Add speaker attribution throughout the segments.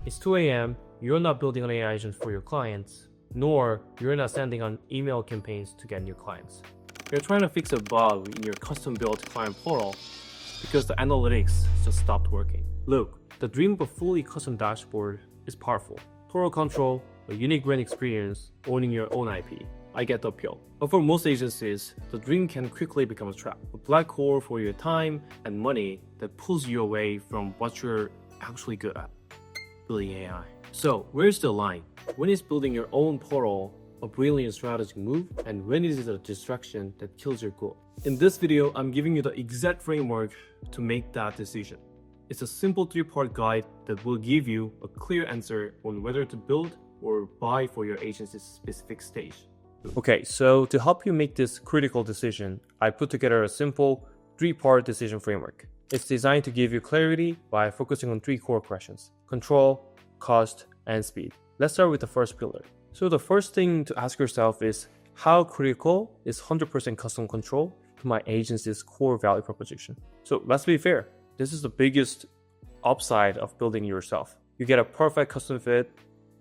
Speaker 1: It's 2 a.m., you're not building an AI agent for your clients, nor you're not sending on email campaigns to get new clients. You're trying to fix a bug in your custom-built client portal because the analytics just stopped working. Look, the dream of a fully custom dashboard is powerful. Total control, a unique brand experience, owning your own IP. I get the appeal. But for most agencies, the dream can quickly become a trap. A black hole for your time and money that pulls you away from what you're actually good at, building AI. So, where's the line? When is building your own portal a brilliant strategic move, and when is it a distraction that kills your goal? In this video, I'm giving you the exact framework to make that decision. It's a simple 3-part guide that will give you a clear answer on whether to build or buy for your agency's specific stage. Okay, so to help you make this critical decision, I put together a simple 3-part decision framework. It's designed to give you clarity by focusing on 3 core questions: control, cost, and speed. Let's start with the first pillar. So the first thing to ask yourself is, how critical is 100% custom control to my agency's core value proposition? So let's be fair, this is the biggest upside of building yourself. You get a perfect custom fit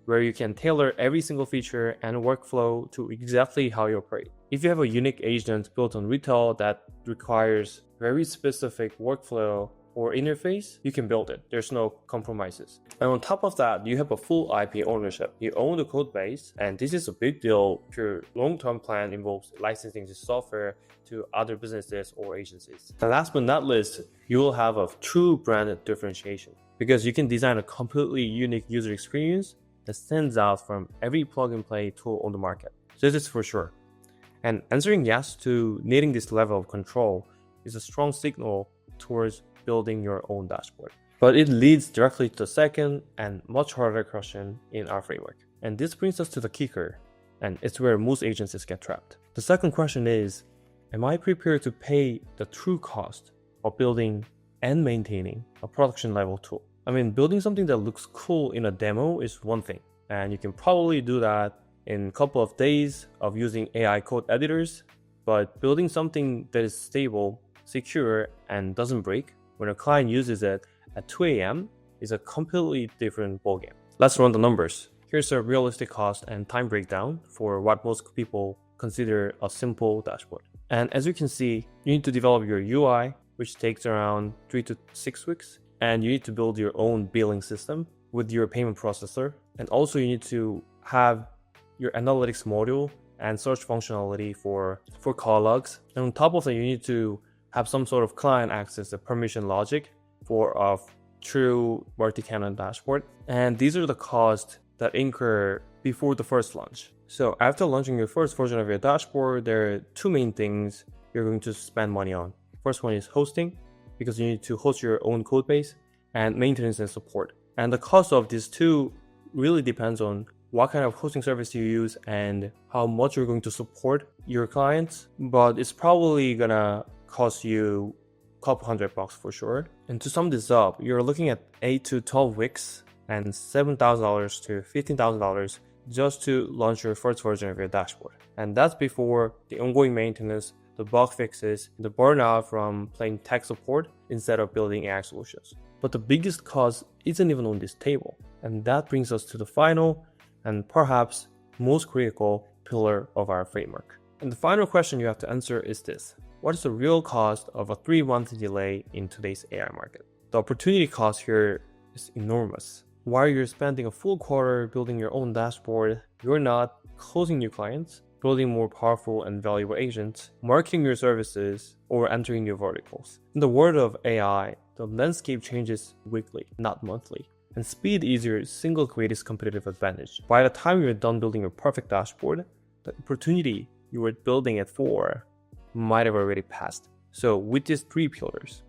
Speaker 1: where you can tailor every single feature and workflow to exactly how you operate. If you have a unique agent built on retail that requires very specific workflow or interface, you can build it. There's no compromises. And on top of that, you have a full IP ownership. You own the code base, and this is a big deal if your long-term plan involves licensing this software to other businesses or agencies. And last but not least, you will have a true brand differentiation because you can design a completely unique user experience that stands out from every plug-and-play tool on the market. So this is for sure. And answering yes to needing this level of control is a strong signal towards building your own dashboard. But it leads directly to the second and much harder question in our framework. And this brings us to the kicker, and it's where most agencies get trapped. The second question is, am I prepared to pay the true cost of building and maintaining a production level tool? I mean, building something that looks cool in a demo is one thing, and you can probably do that in a couple of days of using AI code editors, but building something that is stable, secure, and doesn't break when a client uses it at 2 a.m. is a completely different ballgame. Let's run the numbers. Here's a realistic cost and time breakdown for what most people consider a simple dashboard. And as you can see, you need to develop your UI, which takes around 3 to 6 weeks. And you need to build your own billing system with your payment processor. And also you need to have your analytics module and search functionality for call logs. And on top of that, you need to have some sort of client access, a permission logic for a true multi-tenant dashboard. And these are the costs that incur before the first launch. So after launching your first version of your dashboard, there are 2 main things you're going to spend money on. First one is hosting, because you need to host your own code base, and maintenance and support. And the cost of these 2 really depends on what kind of hosting service you use and how much you're going to support your clients. But it's probably gonna cost you a couple $100 for sure. And to sum this up, you're looking at 8 to 12 weeks and $7,000 to $15,000 just to launch your first version of your dashboard. And that's before the ongoing maintenance, the bug fixes, the burnout from playing tech support instead of building AI solutions. But the biggest cost isn't even on this table. And that brings us to the final and perhaps most critical pillar of our framework. And the final question you have to answer is this: what is the real cost of a 3-month delay in today's AI market? The opportunity cost here is enormous. While you're spending a full quarter building your own dashboard, you're not closing new clients, building more powerful and valuable agents, marketing your services, or entering new verticals. In the world of AI, the landscape changes weekly, not monthly. And speed is your single greatest competitive advantage. By the time you're done building your perfect dashboard, the opportunity you were building it for might have already passed. So with these 3 pillars,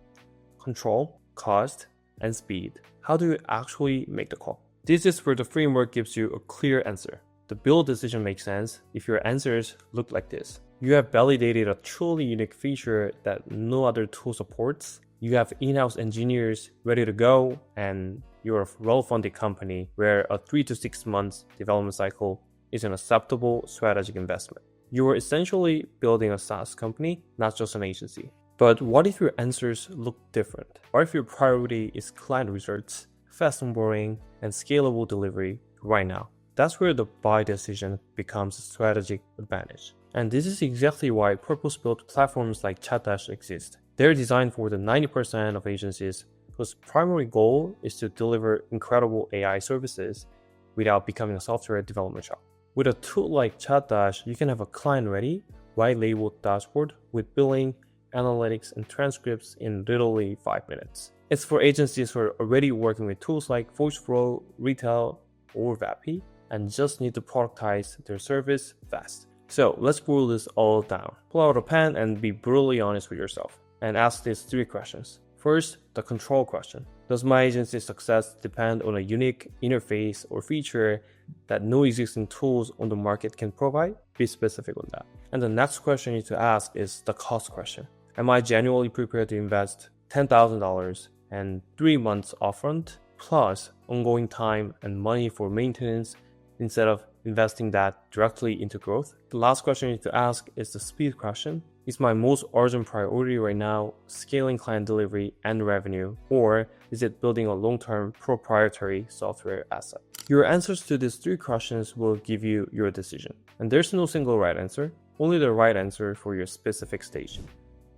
Speaker 1: control, cost, and speed, how do you actually make the call? This is where the framework gives you a clear answer. The build decision makes sense if your answers look like this. You have validated a truly unique feature that no other tool supports. You have in-house engineers ready to go, and you're a well-funded company where a 3 to 6 months development cycle is an acceptable strategic investment. You are essentially building a SaaS company, not just an agency. But what if your answers look different? What if your priority is client results, fast onboarding, and scalable delivery right now. That's where the buy decision becomes a strategic advantage. And this is exactly why purpose-built platforms like Chatdash exist. They're designed for the 90% of agencies whose primary goal is to deliver incredible AI services without becoming a software development shop. With a tool like Chatdash, you can have a client-ready, white-labeled dashboard with billing, analytics, and transcripts in literally 5 minutes. It's for agencies who are already working with tools like VoiceFlow, Retail, or Vapi, and just need to productize their service fast. So let's boil this all down. Pull out a pen and be brutally honest with yourself, and ask these 3 questions. First, the control question. Does my agency's success depend on a unique interface or feature that no existing tools on the market can provide? Be specific on that. And the next question you need to ask is the cost question. Am I genuinely prepared to invest $10,000 and 3 months upfront, plus ongoing time and money for maintenance, instead of investing that directly into growth? The last question you need to ask is the speed question. Is my most urgent priority right now scaling client delivery and revenue, or is it building a long-term proprietary software asset? Your answers to these 3 questions will give you your decision. And there's no single right answer, only the right answer for your specific stage.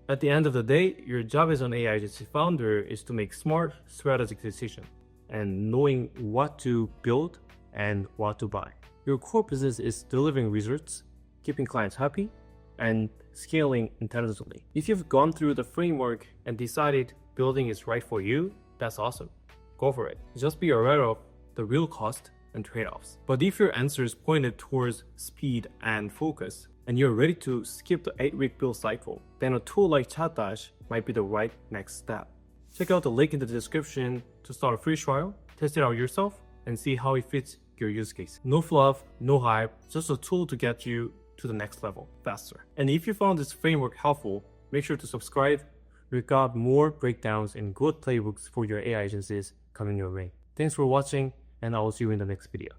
Speaker 1: At the end of the day, your job as an AI agency founder is to make smart, strategic decisions and knowing what to build and what to buy. Your core business is delivering results, keeping clients happy, and scaling intelligently. If you've gone through the framework and decided building is right for you, that's awesome. Go for it. Just be aware of the real cost and trade-offs. But if your answer is pointed towards speed and focus, and you're ready to skip the 8-week build cycle, then a tool like Chatdash might be the right next step. Check out the link in the description to start a free trial, test it out yourself, and see how it fits your use case. No fluff, no hype, just a tool to get you to the next level faster. And if you found this framework helpful, make sure to subscribe. We've got more breakdowns and good playbooks for your AI agencies coming your way. Thanks for watching, and I will see you in the next video.